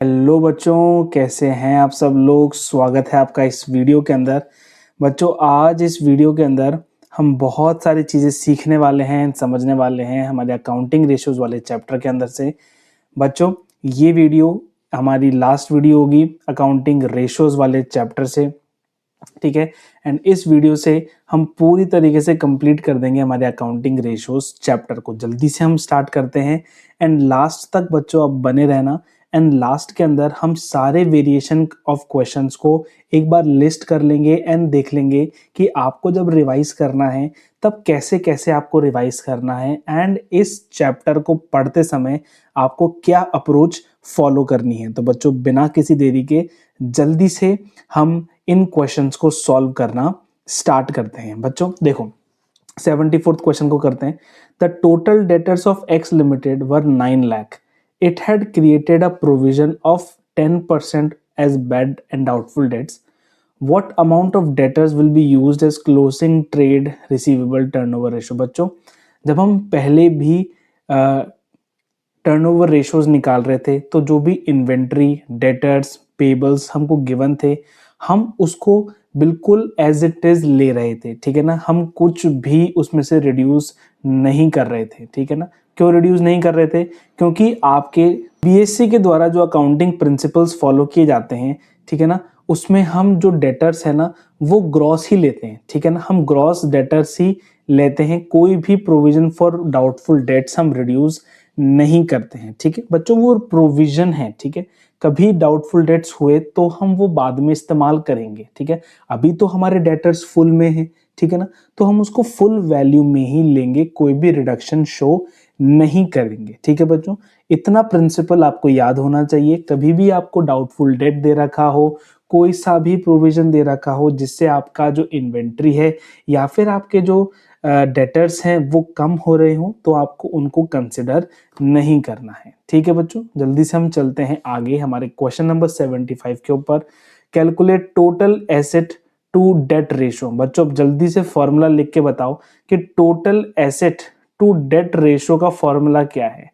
Hello बच्चों, कैसे हैं आप सब लोग। स्वागत है आपका इस वीडियो के अंदर। बच्चों, आज इस वीडियो के अंदर हम बहुत सारी चीज़ें सीखने वाले हैं, समझने वाले हैं हमारे अकाउंटिंग रेशियोज वाले चैप्टर के अंदर से। बच्चों, ये वीडियो हमारी लास्ट वीडियो होगी अकाउंटिंग रेशियोज वाले चैप्टर से, ठीक है। एंड इस वीडियो से हम पूरी तरीके से कंप्लीट कर देंगे हमारे अकाउंटिंग रेशियोज चैप्टर को। जल्दी से हम स्टार्ट करते हैं एंड लास्ट तक बच्चों आप बने रहना। एंड लास्ट के अंदर हम सारे वेरिएशन ऑफ क्वेश्चंस को एक बार लिस्ट कर लेंगे एंड देख लेंगे कि आपको जब रिवाइज करना है तब कैसे कैसे आपको रिवाइज करना है एंड इस चैप्टर को पढ़ते समय आपको क्या अप्रोच फॉलो करनी है। तो बच्चों, बिना किसी देरी के जल्दी से हम इन क्वेश्चंस को सॉल्व करना स्टार्ट करते हैं। बच्चों देखो, 74th क्वेश्चन को करते हैं। The total debtors of x limited were 9 lakh. It had created a provision of 10% as bad and doubtful debts. What amount of debtors will be used as closing trade receivable turnover ratio? बच्चों, जब हम पहले भी turnover ratios निकाल रहे थे तो जो भी इन्वेंट्री, डेटर्स, पेबल्स हमको गिवन थे, हम उसको बिल्कुल एज इट इज ले रहे थे, ठीक है ना। हम कुछ भी उसमें से रिड्यूस नहीं कर रहे थे, ठीक है ना। क्यों रिड्यूस नहीं कर रहे थे? क्योंकि आपके बीएससी के द्वारा जो अकाउंटिंग प्रिंसिपल्स फॉलो किए जाते हैं, ठीक है ना, उसमें हम जो डेटर्स है ना वो ग्रॉस ही लेते हैं, ठीक है ना। हम ग्रॉस डेटर्स ही लेते हैं, कोई भी प्रोविजन फॉर डाउटफुल डेट्स हम रिड्यूस नहीं करते हैं, ठीक है बच्चों। वो प्रोविजन है, ठीक है। कभी डाउटफुल डेट्स हुए तो हम वो बाद में इस्तेमाल करेंगे, ठीक है। अभी तो हमारे डेटर्स फुल में है, ठीक है ना, तो हम उसको फुल वैल्यू में ही लेंगे, कोई भी रिडक्शन शो नहीं करेंगे, ठीक है बच्चों। इतना प्रिंसिपल आपको याद होना चाहिए। कभी भी आपको डाउटफुल डेट दे रखा हो, कोई सा भी प्रोविजन दे रखा हो जिससे आपका जो इन्वेंट्री है या फिर आपके जो डेटर्स हैं वो कम हो रहे हो, तो आपको उनको कंसिडर नहीं करना है, ठीक है बच्चों। जल्दी से हम चलते हैं आगे हमारे क्वेश्चन नंबर 75 के ऊपर। Calculate total asset to debt ratio. बच्चों, अब जल्दी से फॉर्मूला लिख के बताओ कि total asset to debt ratio का फॉर्मूला क्या है।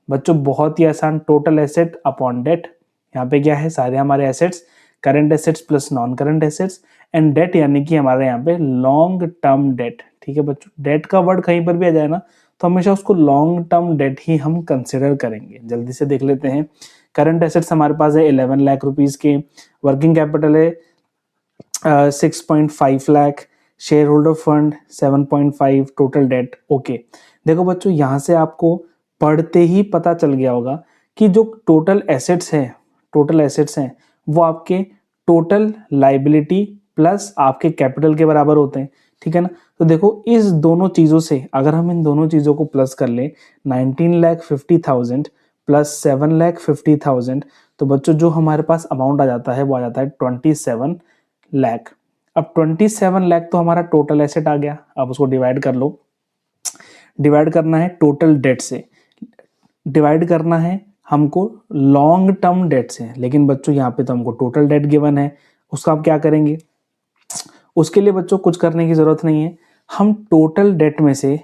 बच्चों बहुत ही आसान, टोटल एसेट अपॉन डेट। यहाँ पे क्या है, सारे हमारे assets, current assets plus non current assets, and debt यानी कि हमारे यहाँ पे लॉन्ग टर्म डेट, ठीक है बच्चों। डेट का वर्ड कहीं पर भी आ जाए ना तो हमेशा उसको लॉन्ग टर्म डेट ही हम कंसिडर करेंगे। जल्दी से देख लेते हैं। करंट एसेट्स हमारे पास है 11 लाख रुपीज के, वर्किंग कैपिटल है 6.5 lakh, share holder fund 7.5, total date okay. देखो बच्चों, यहाँ से आपको पढ़ते ही पता चल गया होगा कि जो टोटल एसेट्स हैं वो आपके टोटल लाइबिलिटी प्लस आपके कैपिटल के बराबर होते हैं, ठीक है ना। तो देखो, इस दोनों चीजों से अगर हम इन दोनों चीजों को प्लस कर लें, 19,50,000 प्लस 7,50,000, तो बच्चों जो हमारे पास अमाउंट आ जाता है वो आ जाता है 27 लाख। अब 27 लाख तो हमारा टोटल एसेट आ गया। अब उसको डिवाइड कर लो। डिवाइड करना है टोटल डेट से, डिवाइड करना है हमको लॉन्ग टर्म डेट से। लेकिन बच्चों यहाँ पे तो हमको टोटल डेट गिवन है, उसका आप क्या करेंगे? उसके लिए बच्चों कुछ करने की जरूरत नहीं है। हम टोटल डेट में से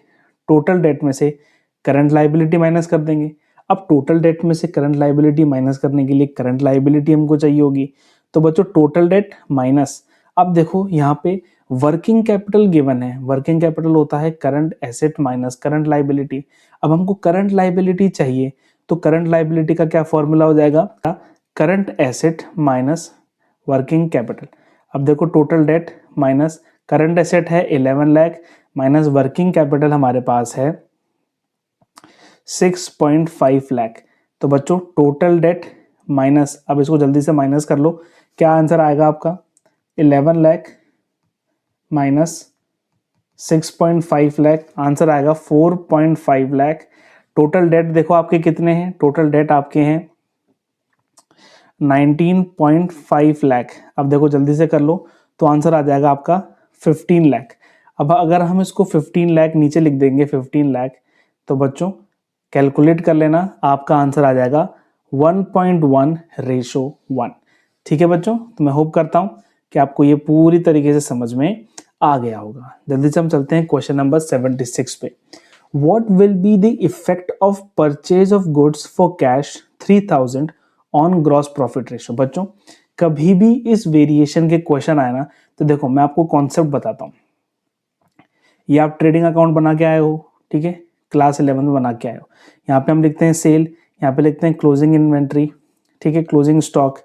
करंट लाइबिलिटी माइनस कर देंगे। अब टोटल डेट में से करंट लाइबिलिटी माइनस करने के लिए करंट लाइबिलिटी हमको चाहिए होगी। तो बच्चों टोटल डेट माइनस, अब देखो यहाँ पे वर्किंग कैपिटल गिवन है। वर्किंग कैपिटल होता है current asset minus current liability. अब हमको करंट लाइबिलिटी चाहिए, तो करंट लाइबिलिटी का क्या फॉर्मूला हो जाएगा? Current asset minus working capital. अब देखो, total date minus current asset है 11 लाख माइनस वर्किंग कैपिटल हमारे पास है 6.5 लाख। तो बच्चों टोटल डेट माइनस, अब इसको जल्दी से माइनस कर लो, क्या आंसर आएगा आपका? 11 लाख माइनस 6.5 लाख, आंसर आएगा 4.5 लाख। टोटल डेट देखो आपके कितने हैं? टोटल डेट आपके हैं 19.5 लाख। अब देखो जल्दी से कर लो, तो आंसर आ जाएगा आपका 15 लाख। अब अगर हम इसको 15 लाख नीचे लिख देंगे 15 लाख, तो बच्चों कैलकुलेट कर लेना, आपका आंसर आ जाएगा 1.1:1। ठीक है बच्चों, तो मैं होप करता हूं कि आपको ये पूरी तरीके से समझ में आ गया होगा। जल्दी से हम चलते हैं क्वेश्चन नंबर 76 पे। What will be the effect of purchase of goods for cash 3,000 on gross profit ratio. बच्चों कभी भी इस वेरिएशन के क्वेश्चन आए ना, तो देखो मैं आपको कॉन्सेप्ट बताता हूँ। ये आप ट्रेडिंग अकाउंट बना के आए हो, ठीक है, क्लास 11 में बना के आए हो। यहाँ पे हम लिखते हैं सेल, यहाँ पे लिखते हैं क्लोजिंग इन्वेंट्री, ठीक है, क्लोजिंग स्टॉक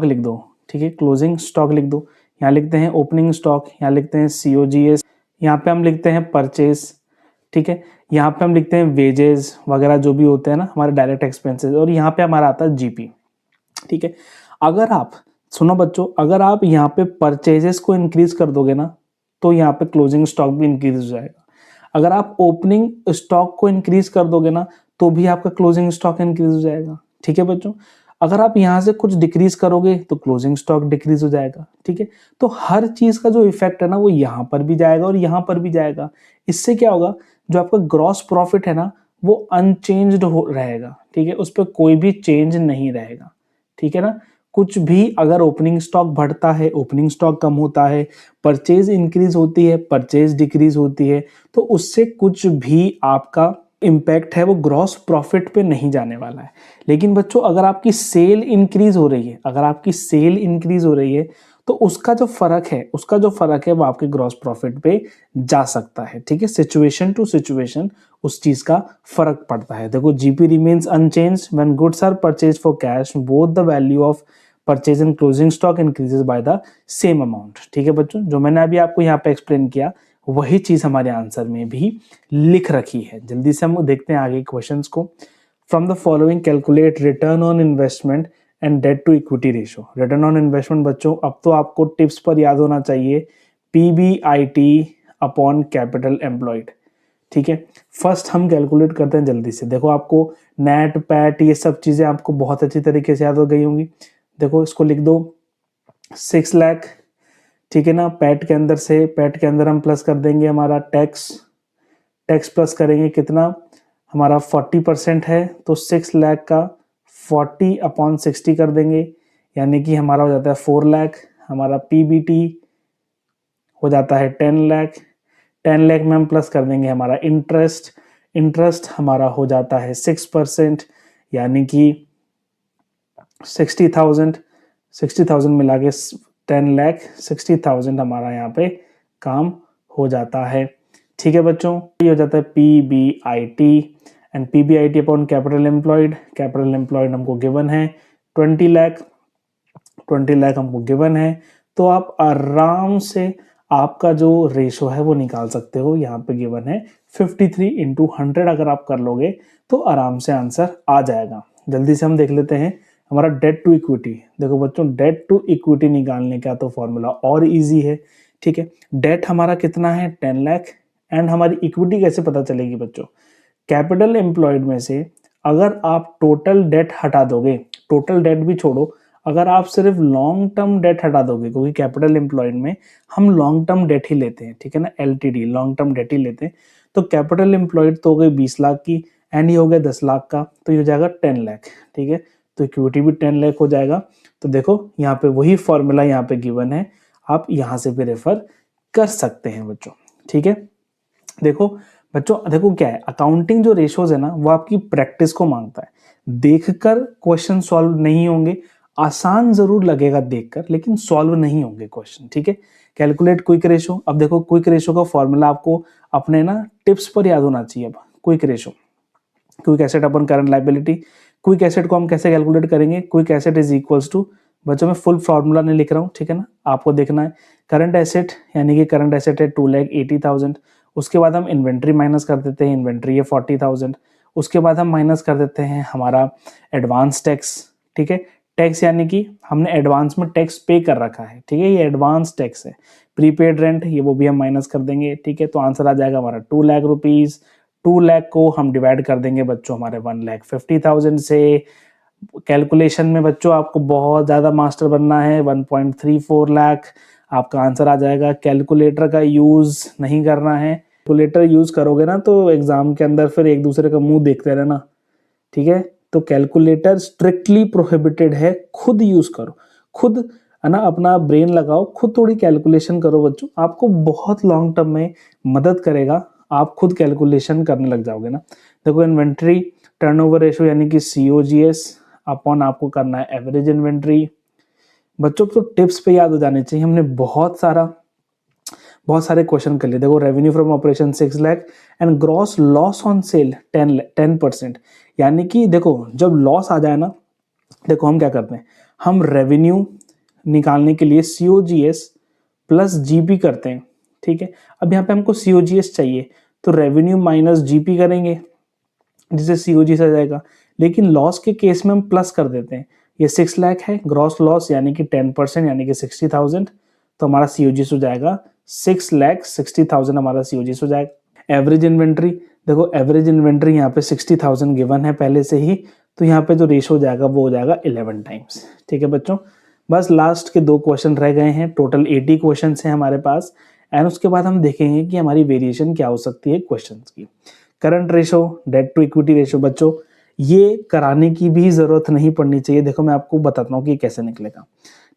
लिख दो, ठीक है, क्लोजिंग स्टॉक लिख दो। यहाँ लिखते हैं ओपनिंग स्टॉक, यहाँ लिखते हैं COGS, यहाँ पे हम लिखते हैं परचेज, ठीक है, यहाँ पे हम लिखते हैं वेजेस वगैरह जो भी होते हैं ना हमारे डायरेक्ट एक्सपेंसेस, और यहाँ पे हमारा आता है GP, ठीक है। अगर आप सुनो बच्चों, अगर आप यहाँ पे परचेजेस को इंक्रीज कर दोगे ना, तो यहाँ पे क्लोजिंग स्टॉक भी इंक्रीज हो जाएगा। अगर आप ओपनिंग स्टॉक को इंक्रीज कर दोगे ना, तो भी आपका क्लोजिंग स्टॉक इंक्रीज हो जाएगा, ठीक है बच्चों। अगर आप यहाँ से कुछ डिक्रीज करोगे तो क्लोजिंग स्टॉक डिक्रीज हो जाएगा, ठीक है। तो हर चीज का जो इफेक्ट है ना वो यहाँ पर भी जाएगा और यहाँ पर भी जाएगा। इससे क्या होगा, जो आपका ग्रॉस प्रॉफिट है ना वो अनचेंज्ड हो रहेगा, ठीक है, उस पर कोई भी चेंज नहीं रहेगा, ठीक है ना। कुछ भी अगर ओपनिंग स्टॉक बढ़ता है, ओपनिंग स्टॉक कम होता है, परचेज इंक्रीज होती है, परचेज डिक्रीज होती है, तो उससे कुछ भी आपका इम्पैक्ट है वो ग्रॉस प्रॉफिट पे नहीं जाने वाला है। लेकिन बच्चों अगर आपकी सेल इंक्रीज हो रही है, अगर आपकी सेल इंक्रीज हो रही है, तो उसका जो फर्क है वो आपके ग्रॉस प्रॉफिट पे जा सकता है, ठीक है। सिचुएशन टू सिचुएशन उस चीज का फर्क पड़ता है। देखो GP remains unchanged when goods are purchased for cash, both the value of purchase and closing stock increases by the same amount, ठीक है बच्चों। जो मैंने अभी आपको यहाँ पे एक्सप्लेन किया वही चीज हमारे आंसर में भी लिख रखी है। जल्दी से हम देखते हैं आगे क्वेश्चंस को। From the following calculate return on investment and debt to equity ratio. Return on investment बच्चों अब तो आपको टिप्स पर याद होना चाहिए, PBIT अपॉन कैपिटल एम्प्लॉयड, ठीक है। फर्स्ट हम कैलकुलेट करते हैं जल्दी से। देखो आपको नेट पैट ये सब चीजें आपको बहुत अच्छी तरीके से याद हो गई होंगी। देखो इसको लिख दो 6 लाख, ठीक है ना। पैट के अंदर हम प्लस कर देंगे हमारा टैक्स प्लस करेंगे कितना, हमारा 40% है, तो 6 लाख का 40/60 कर देंगे, यानी कि हमारा हो जाता है 4 लाख। हमारा PBT हो जाता है 10 लाख। 10 लाख में हम प्लस कर देंगे हमारा इंटरेस्ट हमारा हो जाता है 6%, यानी कि 60,000 मिला के 10 लाख 60,000 हमारा यहाँ पे काम हो जाता है, ठीक है बच्चों। ये हो जाता है PBIT and PBIT upon capital employed हमको गिवन है 20 लाख हमको गिवन है। तो आप आराम से आपका जो रेशो है वो निकाल सकते हो। यहाँ पे गिवन है 53/100, अगर आप कर लोगे तो आराम से आंसर आ जाएगा। जल्दी से हम देख लेते हैं हमारा डेट टू इक्विटी। देखो बच्चों डेट टू इक्विटी निकालने का तो फॉर्मूला और इजी है, ठीक है। डेट हमारा कितना है 10 लाख, एंड हमारी इक्विटी कैसे पता चलेगी बच्चों, कैपिटल एम्प्लॉयड में से अगर आप टोटल डेट हटा दोगे, टोटल डेट भी छोड़ो, अगर आप सिर्फ लॉन्ग टर्म डेट हटा दोगे, क्योंकि कैपिटल एम्प्लॉयड में हम लॉन्ग टर्म डेट ही लेते हैं, ठीक है ना, LTD लॉन्ग टर्म डेट ही लेते हैं, तो कैपिटल एम्प्लॉयड तो हो गई 20 लाख की, एंड ये हो गया 10 लाख का, तो ये हो जाएगा 10 लाख, ठीक है। तो इक्विटी भी 10 लाख हो जाएगा। तो देखो यहाँ पे वही फॉर्मूला यहाँ पे गिवन है, आप यहाँ से भी रेफर कर सकते हैं बच्चों, ठीक है। देखो बच्चों देखो क्या है, अकाउंटिंग जो रेशोज है ना वो आपकी प्रैक्टिस को मांगता है। देखकर क्वेश्चन सॉल्व नहीं होंगे, आसान जरूर लगेगा देखकर, लेकिन सॉल्व नहीं होंगे क्वेश्चन, ठीक है। Calculate quick ratio. अब देखो क्विक रेशो का फॉर्मूला आपको अपने ना टिप्स पर याद होना चाहिए। अब quick ratio, quick asset upon current liability. Quick asset को हम कैसे कैलकुलेट करेंगे, quick asset is equals to, बच्चों मैं फुल फॉर्मूला नहीं लिख रहा हूँ, ठीक है ना, आपको देखना है। करंट एसेट यानी कि करंट एसेट है 2,80,000, उसके बाद हम इन्वेंट्री माइनस कर देते हैं, इन्वेंट्री है 40,000, उसके बाद हम माइनस कर देते हैं हमारा एडवांस टैक्स, ठीक है। टैक्स यानी कि हमने एडवांस में टैक्स पे कर रखा है, ठीक है, ये एडवांस टैक्स है। प्रीपेड रेंट ये वो भी हम माइनस कर देंगे, ठीक है। तो आंसर आ जाएगा हमारा 2 लाख रुपीज। 2 लाख को हम डिवाइड कर देंगे बच्चों हमारे 1,50,000 से। कैलकुलेशन में बच्चों आपको बहुत ज्यादा मास्टर बनना है, 1.34 लाख आपका आंसर आ जाएगा। कैलकुलेटर का यूज नहीं करना है, कैलकुलेटर यूज करोगे ना तो एग्जाम के अंदर फिर एक दूसरे का मुंह देखते रहना, ठीक है। तो कैलकुलेटर स्ट्रिक्टली प्रोहिबिटेड है, खुद यूज करो, खुद है ना, अपना ब्रेन लगाओ, खुद थोड़ी कैलकुलेशन करो बच्चों, आपको बहुत लॉन्ग टर्म में मदद करेगा। आप खुद कैलकुलेशन करने लग जाओगे ना। देखो इन्वेंट्री टर्नओवर रेशियो यानी कि COGS अपॉन आपको करना है एवरेज इन्वेंट्री। बच्चों तो टिप्स पे याद हो जाने चाहिए, हमने बहुत सारे क्वेश्चन कर लिए। देखो revenue from operation 6 lakh and gross loss on sale 10%, यानी कि देखो जब लॉस आ जाए ना, देखो हम क्या करते हैं, हम रेवेन्यू निकालने के लिए COGS प्लस जीपी करते हैं, ठीक है। अब यहाँ पे हमको COGS चाहिए तो रेवेन्यू माइनस जीपी करेंगे जिससे COGS आ जाएगा, लेकिन लॉस के केस में हम प्लस कर देते हैं। ये 6 लाख है ग्रॉस लॉस यानी कि 10% यानी कि 60,000, तो हमारा COGS हो जाएगा 6,60,000 हमारा COGS हो जाएगा। एवरेज इन्वेंट्री, देखो एवरेज इन्वेंट्री यहाँ पे 60,000 गिवन है पहले से ही, तो यहाँ पे जो रेशो हो जाएगा वो हो जाएगा 11 टाइम्स, ठीक है बच्चों। बस लास्ट के 2 क्वेश्चन रह गए हैं, टोटल 80 क्वेश्चन हैं हमारे पास, एंड उसके बाद हम देखेंगे कि हमारी वेरिएशन क्या हो सकती है क्वेश्चन की। Current ratio, debt to equity ratio, बच्चों ये कराने की भी जरूरत नहीं पड़नी चाहिए। देखो मैं आपको बताता हूँ कि कैसे निकलेगा,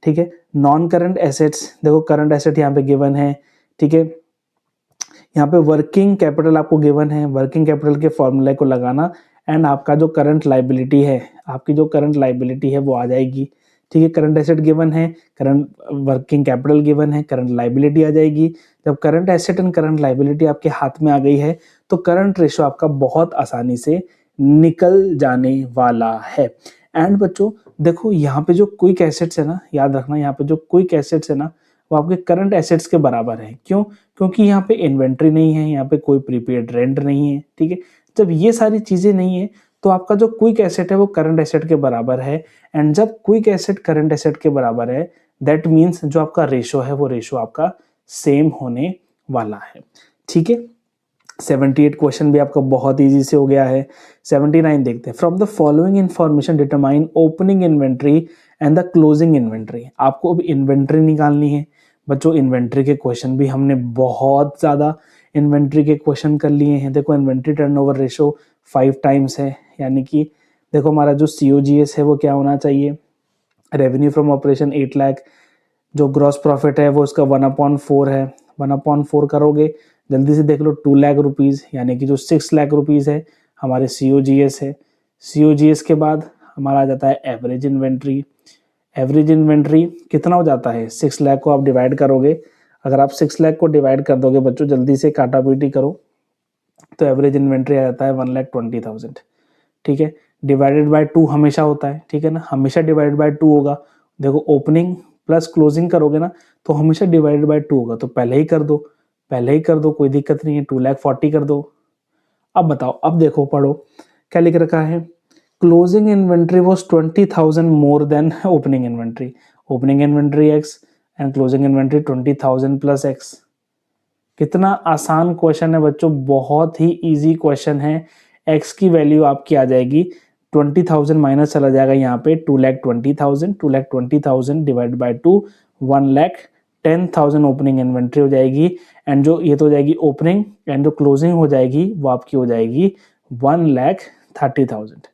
ठीक है। नॉन करंट एसेट्स, देखो करंट एसेट यहाँ पे गिवन है, ठीक है। यहाँ पे वर्किंग कैपिटल आपको गिवन है, वर्किंग कैपिटल के फॉर्मूले को लगाना एंड आपका जो करंट लाइबिलिटी है, आपकी जो करंट लाइबिलिटी है वो आ जाएगी, ठीक है। करंट एसेट गिवन है, करंट वर्किंग कैपिटल गिवन है, करंट लाइबिलिटी आ जाएगी। जब current asset and current liability आपके हाथ में आ गई है तो करंट रेशो आपका बहुत आसानी से निकल जाने वाला है। एंड बच्चों देखो यहाँ पे जो क्विक एसेट्स है ना, याद रखना यहाँ पे जो क्विक एसेट्स है ना वो आपके करंट एसेट्स के बराबर है। क्यों? क्योंकि यहाँ पे इन्वेंट्री नहीं है, यहाँ पे कोई प्रीपेड रेंट नहीं है, ठीक है। जब ये सारी चीजें नहीं है तो आपका जो क्विक एसेट है वो करंट एसेट के बराबर है, एंड जब क्विक एसेट करंट एसेट के बराबर है दैट मीन्स जो आपका रेशो है वो रेशो आपका सेम होने वाला है, ठीक है। 78 क्वेश्चन भी आपका बहुत इजी से हो गया है। 79 देखते हैं, from the following information determine opening inventory and the closing inventory. आपको अब इन्वेंट्री निकालनी है बच्चों। इन्वेंट्री के क्वेश्चन भी हमने बहुत ज्यादा इन्वेंट्री के क्वेश्चन कर लिए हैं। देखो इन्वेंट्री टर्नओवर रेशो 5 टाइम्स है, यानी कि देखो हमारा जो COGS है वो क्या होना चाहिए, रेवेन्यू फ्रॉम ऑपरेशन 8 लाख, जो ग्रॉस प्रॉफिट है वो उसका 1/4 है, 1/4 करोगे जल्दी से देख लो 2 लाख रुपीज, यानी कि जो 6 लाख रुपीज है हमारे COGS है। COGS के बाद हमारा आ जाता है एवरेज इन्वेंट्री। एवरेज इन्वेंट्री कितना हो जाता है, 6 लाख को आप डिवाइड करोगे, अगर आप 6 लाख को डिवाइड कर दोगे बच्चों, जल्दी से काटा पीटी करो, तो एवरेज इन्वेंट्री आ जाता है 1,20,000, ठीक है। डिवाइडेड बाय 2 हमेशा होता है, ठीक है ना, हमेशा डिवाइडेड बाय 2 होगा। देखो ओपनिंग प्लस क्लोजिंग करोगे ना तो हमेशा डिवाइडेड बाय 2 होगा, तो पहले ही कर दो, पहले ही कर दो, कोई दिक्कत नहीं है, 2,40,000 कर दो। अब बताओ, अब देखो पढ़ो क्या लिख रखा है, closing inventory was 20,000 more than opening inventory, opening inventory x and closing inventory 20,000 plus x. कितना आसान क्वेश्चन है बच्चों, बहुत ही इजी क्वेश्चन है। एक्स की वैल्यू आपकी आ जाएगी 20,000 माइनस चला जाएगा यहाँ पे 2,20,000, 2,20,000 डिवाइड बाय 2 1,10,000 ओपनिंग इन्वेंट्री हो जाएगी, एंड जो ये तो हो जाएगी ओपनिंग, एंड जो क्लोजिंग हो जाएगी वो आपकी हो जाएगी 1,30,000,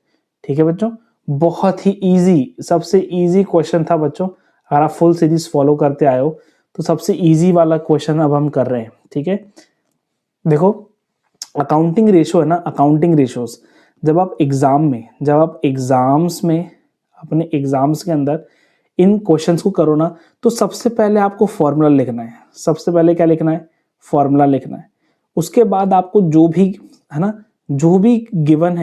ठीक है बच्चों। बहुत ही इजी, सबसे इजी क्वेश्चन था बच्चों। अगर आप फुल सीरीज फॉलो करते आए हो तो सबसे इजी वाला क्वेश्चन अब हम कर रहे हैं, ठीक है। देखो अकाउंटिंग रेशो है ना, अकाउंटिंग रेशोस जब आप एग्जाम्स में अपने एग्जाम्स के अंदर इन क्वेश्चंस को करो ना, तो सबसे पहले आपको फॉर्मूला लिखना है। सबसे पहले क्या लिखना है, फॉर्मूला लिखना है। उसके बाद आपको जो भी है ना, जो भी गिवन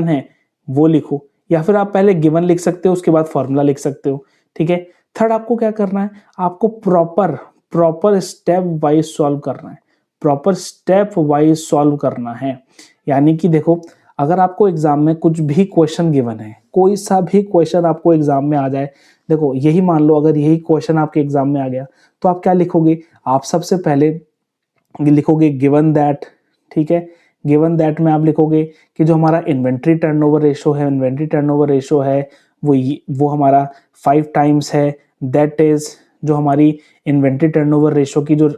है वो लिखो, या फिर आप पहले गिवन लिख सकते हो उसके बाद फॉर्मूला लिख सकते हो, ठीक है। थर्ड आपको क्या करना है, आपको प्रॉपर स्टेप वाइज सॉल्व करना है, प्रॉपर स्टेप वाइज सॉल्व करना है। यानी कि देखो अगर आपको एग्जाम में कुछ भी क्वेश्चन गिवन है, कोई सा भी क्वेश्चन आपको एग्जाम में आ जाए, देखो यही मान लो अगर यही क्वेश्चन आपके एग्जाम में आ गया तो आप क्या लिखोगे, आप सबसे पहले लिखोगे गिवन दैट, ठीक है। गिवन दैट में आप लिखोगे कि जो हमारा इन्वेंट्री टर्नओवर रेशो है वो हमारा 5 टाइम्स है, दैट इज जो हमारी इन्वेंट्री टर्नओवर रेशो की जो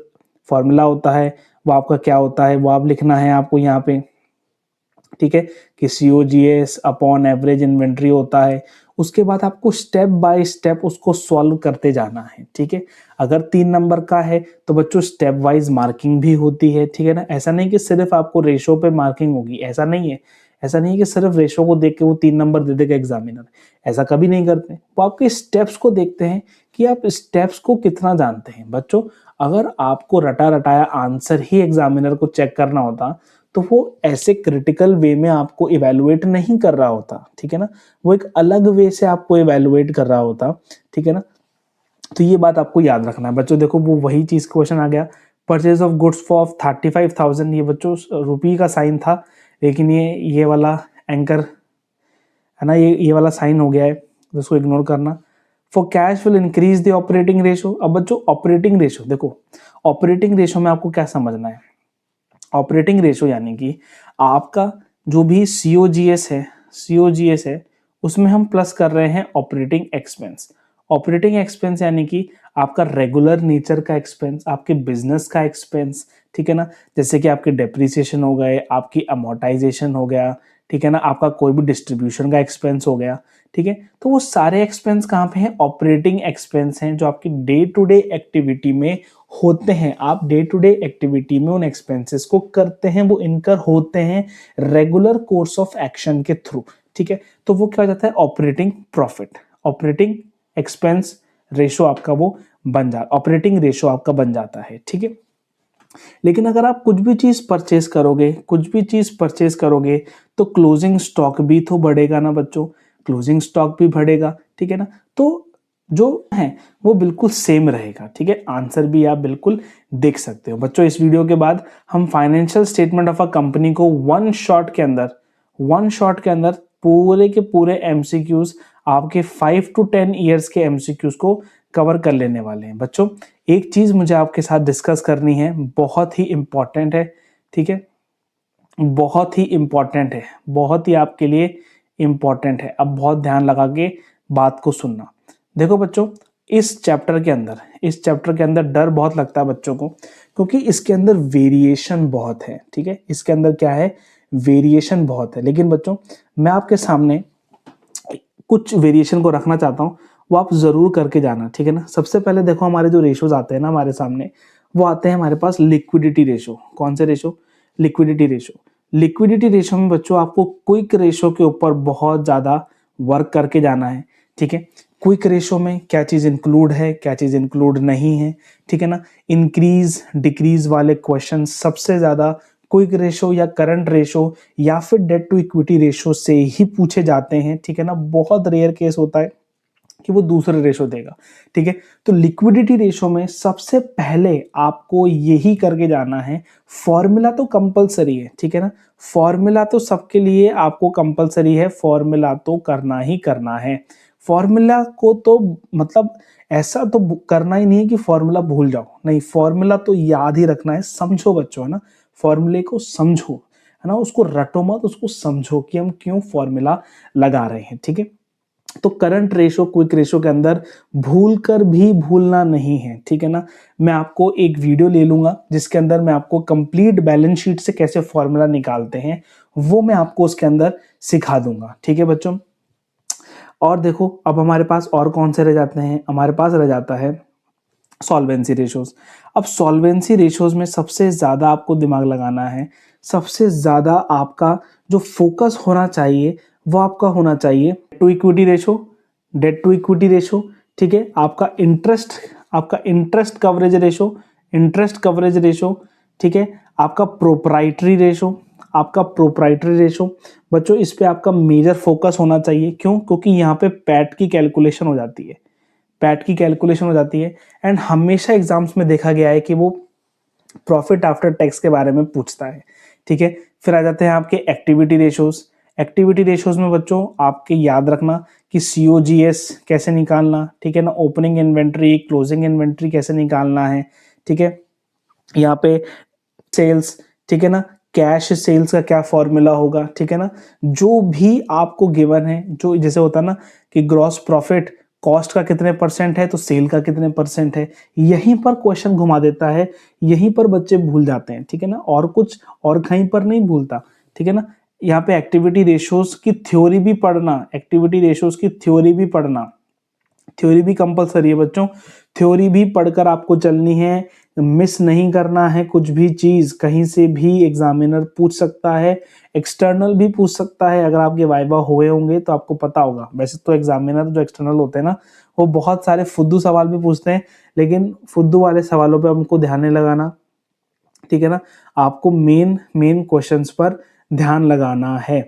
फॉर्मूला होता है वो आपका क्या होता है वो आप लिखना है आपको यहाँ पे, ठीक है, कि COGS अपॉन एवरेज इन्वेंट्री होता है। उसके बाद आपको स्टेप बाय स्टेप उसको सॉल्व करते जाना है, ठीक है। अगर 3 नंबर का है तो बच्चों स्टेप वाइज मार्किंग भी होती है, ठीक है ना। ऐसा नहीं कि सिर्फ आपको रेशो पे मार्किंग होगी, ऐसा नहीं है। ऐसा नहीं है कि सिर्फ रेशो को देख के वो 3 नंबर दे देगा एग्जामिनर, ऐसा कभी नहीं करते। वो आपके स्टेप्स को देखते हैं कि आप स्टेप्स को कितना जानते हैं। बच्चों, अगर आपको रटा रटाया आंसर ही एग्जामिनर को चेक करना होता तो वो ऐसे क्रिटिकल वे में आपको इवेलुएट नहीं कर रहा होता, ठीक है ना, वो एक अलग वे से आपको इवेलुएट कर रहा होता, ठीक है ना। तो ये बात आपको याद रखना है बच्चों। देखो वो वही चीज क्वेश्चन आ गया, परचेज ऑफ गुड्स फॉर 35,000, ये बच्चों रुपये का साइन था, लेकिन ये वाला एंकर है ना, ये वाला साइन हो गया है, तो इसको इग्नोर करना। For cash will increase the operating ratio. अब बच्चों ऑपरेटिंग रेशो देखो, ऑपरेटिंग रेशो में आपको क्या समझना है, ऑपरेटिंग रेशो यानी कि आपका जो भी सीओजीएस है उसमें हम प्लस कर रहे हैं ऑपरेटिंग एक्सपेंस। ऑपरेटिंग एक्सपेंस यानी कि आपका रेगुलर नेचर का एक्सपेंस, आपके बिजनेस का एक्सपेंस, ठीक है ना, जैसे कि आपके डेप्रिसिएशन हो गए, आपकी अमोर्टाइजेशन हो गया, ठीक है ना, आपका कोई भी डिस्ट्रीब्यूशन का एक्सपेंस हो गया, ठीक है। तो वो सारे एक्सपेंस कहाँ पे हैं, ऑपरेटिंग एक्सपेंस हैं, जो आपकी डे टू डे एक्टिविटी में होते हैं। आप डे टू डे एक्टिविटी में उन एक्सपेंसेस को करते हैं, वो इनकर होते हैं रेगुलर कोर्स ऑफ एक्शन के थ्रू, ठीक है। तो वो क्या हो जाता है, operating profit, operating expense ratio आपका वो बन जाता, ऑपरेटिंग रेशो आपका बन जाता है, ठीक है। लेकिन अगर आप कुछ भी चीज परचेज करोगे तो क्लोजिंग स्टॉक भी तो बढ़ेगा ना बच्चों, क्लोजिंग स्टॉक भी बढ़ेगा, ठीक है ना। तो जो है वो बिल्कुल सेम रहेगा, ठीक है। आंसर भी आप बिल्कुल देख सकते हो बच्चों। इस वीडियो के बाद हम financial statement of a company को वन शॉट के अंदर पूरे के पूरे एमसीक्यूज, आपके 5 to 10 ईयर्स के एमसीक्यूज को कवर कर लेने वाले हैं बच्चों। एक चीज मुझे आपके साथ डिस्कस करनी है, बहुत ही इंपॉर्टेंट है, ठीक है, बहुत ही इंपॉर्टेंट है, बहुत ही आपके लिए इंपॉर्टेंट है। अब बहुत ध्यान लगा के बात को सुनना। देखो बच्चों, इस चैप्टर के अंदर डर बहुत लगता है बच्चों को, क्योंकि इसके अंदर वेरिएशन बहुत है, ठीक है। इसके अंदर क्या है, वेरिएशन बहुत है। लेकिन बच्चों मैं आपके सामने कुछ वेरिएशन को रखना चाहता हूँ, वो आप जरूर करके जाना, ठीक है ना। सबसे पहले देखो हमारे जो रेशोज आते हैं ना हमारे सामने, वो आते हैं हमारे पास लिक्विडिटी रेशो। कौन से ratio, liquidity ratio. Liquidity ratio में बच्चों आपको क्विक रेशो के ऊपर बहुत ज्यादा वर्क करके जाना है, ठीक है। क्विक रेशो में क्या चीज इंक्लूड है, क्या चीज इंक्लूड नहीं है, ठीक है ना। इंक्रीज डिक्रीज वाले क्वेश्चन सबसे ज्यादा क्विक रेशो या करंट रेशो या फिर डेट टू इक्विटी रेशो से ही पूछे जाते हैं, ठीक है ना। बहुत रेयर केस होता है कि वो दूसरे रेशो देगा, ठीक है। तो लिक्विडिटी रेशो में सबसे पहले आपको यही करके जाना है। फॉर्मूला तो कंपलसरी है, ठीक है ना, फॉर्मूला तो सबके लिए आपको कंपलसरी है, फॉर्मूला तो करना ही करना है। फॉर्मूला को तो मतलब ऐसा तो करना ही नहीं है कि फॉर्मूला भूल जाओ, नहीं, फॉर्मूला तो याद ही रखना है। समझो बच्चों, है ना, फॉर्मूले को समझो, है ना, उसको रटो मत, उसको समझो कि हम क्यों फॉर्मूला लगा रहे हैं, ठीक है। तो करंट रेशो क्विक रेशो के अंदर भूल कर भी भूलना नहीं है, ठीक है ना। मैं आपको एक वीडियो ले लूंगा जिसके अंदर मैं आपको कंप्लीट बैलेंस शीट से कैसे फॉर्मूला निकालते हैं वो मैं आपको उसके अंदर सिखा दूंगा, ठीक है बच्चों। और देखो अब हमारे पास और कौन से रह जाते हैं, हमारे पास रह जाता है सॉल्वेंसी रेशोज। अब सॉल्वेंसी रेशोज में सबसे ज्यादा आपको दिमाग लगाना है, सबसे ज्यादा आपका जो फोकस होना चाहिए वो आपका होना चाहिए to equity ratio, debt to equity ratio, ठीक है। आपका इंटरेस्ट कवरेज रेशो, ठीक है। आपका प्रोप्राइटरी रेशो, बच्चों इस पे आपका मेजर फोकस होना चाहिए। क्यों, क्योंकि यहाँ पे पैट की कैलकुलेशन हो जाती है, एंड हमेशा एग्जाम्स में देखा गया है कि वो प्रॉफिट आफ्टर टैक्स के बारे में पूछता है, ठीक है। फिर आ जाते हैं आपके एक्टिविटी रेशोज में बच्चों आपके याद रखना कि सीओजीएस कैसे निकालना, ठीक है ना, ओपनिंग इन्वेंट्री क्लोजिंग इन्वेंट्री कैसे निकालना है, ठीक है। यहाँ पे सेल्स, ठीक है ना, कैश सेल्स का क्या फॉर्मूला होगा, ठीक है ना। जो भी आपको गिवन है, जो जैसे होता है ना कि ग्रॉस प्रॉफिट कॉस्ट का कितने परसेंट है तो सेल का कितने परसेंट है, यहीं पर क्वेश्चन घुमा देता है, यहीं पर बच्चे भूल जाते हैं, ठीक है ना, और कुछ और कहीं पर नहीं भूलता, ठीक है ना। यहाँ पे एक्टिविटी रेशोज की थ्योरी भी पढ़ना, थ्योरी भी कंपलसरी है बच्चों, थ्योरी भी पढ़कर आपको चलनी है। मिस नहीं करना है कुछ भी चीज़, कहीं से भी एग्जामिनर पूछ सकता है, एक्सटर्नल भी पूछ सकता है। अगर आपके वाइवा हुए होंगे तो आपको पता होगा, वैसे तो एग्जामिनर जो एक्सटर्नल होते हैं ना, वो बहुत सारे फुद्दू सवाल भी पूछते हैं, लेकिन फुद्दू वाले सवालों पे हमको ध्यान नहीं लगाना, ठीक है ना। आपको मेन मेन क्वेश्चंस पर ध्यान लगाना है।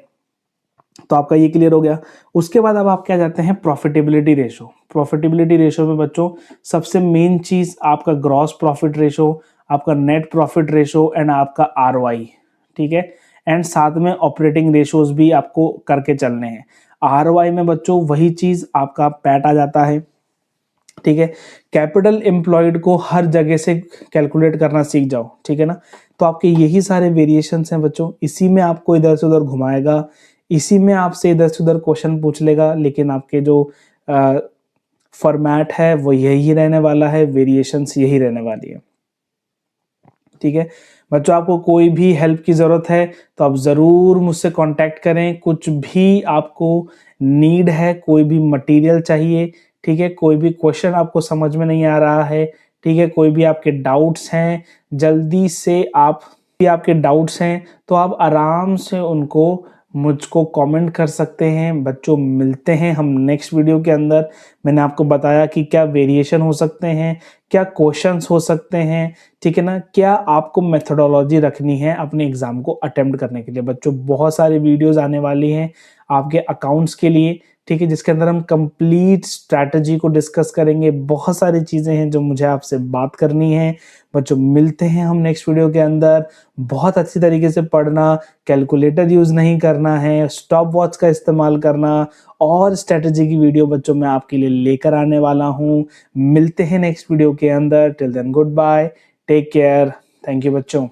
तो आपका ये क्लियर हो गया। उसके बाद अब आप क्या जाते हैं, प्रॉफिटेबिलिटी रेशो। प्रॉफिटेबिलिटी रेशो में बच्चों सबसे मेन चीज आपका ग्रॉस प्रॉफिट रेशो, आपका नेट प्रॉफिट रेशो एंड आपका आरओआई, ठीक है। एंड साथ में ऑपरेटिंग रेशोज भी आपको करके चलने हैं। आरओआई में बच्चों वही चीज आपका पैट आ जाता है, ठीक है। कैपिटल एम्प्लॉयड को हर जगह से कैलकुलेट करना सीख जाओ, ठीक है ना। तो आपके यही सारे वेरिएशंस हैं बच्चों, इसी में आपको इधर से उधर घुमाएगा, इसी में आपसे इधर से उधर क्वेश्चन पूछ लेगा, लेकिन आपके जो फॉर्मेट है वो यही रहने वाला है, वेरिएशंस यही रहने वाली है, ठीक है। बच्चों आपको कोई भी हेल्प की ज़रूरत है तो आप ज़रूर मुझसे कांटेक्ट करें। कुछ भी आपको नीड है, कोई भी मटेरियल चाहिए, ठीक है, कोई भी क्वेश्चन आपको समझ में नहीं आ रहा है, ठीक है, कोई भी आपके डाउट्स हैं, जल्दी से आप भी आपके डाउट्स हैं तो आप आराम से उनको मुझको कमेंट कर सकते हैं। बच्चों मिलते हैं हम नेक्स्ट वीडियो के अंदर। मैंने आपको बताया कि क्या वेरिएशन हो सकते हैं, क्या क्वेश्चंस हो सकते हैं, ठीक है ना, क्या आपको मेथोडोलॉजी रखनी है अपने एग्जाम को अटेम्प्ट करने के लिए। बच्चों बहुत सारे वीडियोस आने वाली हैं आपके अकाउंट्स के लिए, ठीक है, जिसके अंदर हम कंप्लीट स्ट्रैटेजी को डिस्कस करेंगे। बहुत सारी चीज़ें हैं जो मुझे आपसे बात करनी है। बच्चों मिलते हैं हम नेक्स्ट वीडियो के अंदर। बहुत अच्छी तरीके से पढ़ना, कैलकुलेटर यूज़ नहीं करना है, स्टॉप वॉच का इस्तेमाल करना, और स्ट्रैटेजी की वीडियो बच्चों मैं आपके लिए लेकर आने वाला हूँ। मिलते हैं नेक्स्ट वीडियो के अंदर। Till then good bye, take care, thank you बच्चों।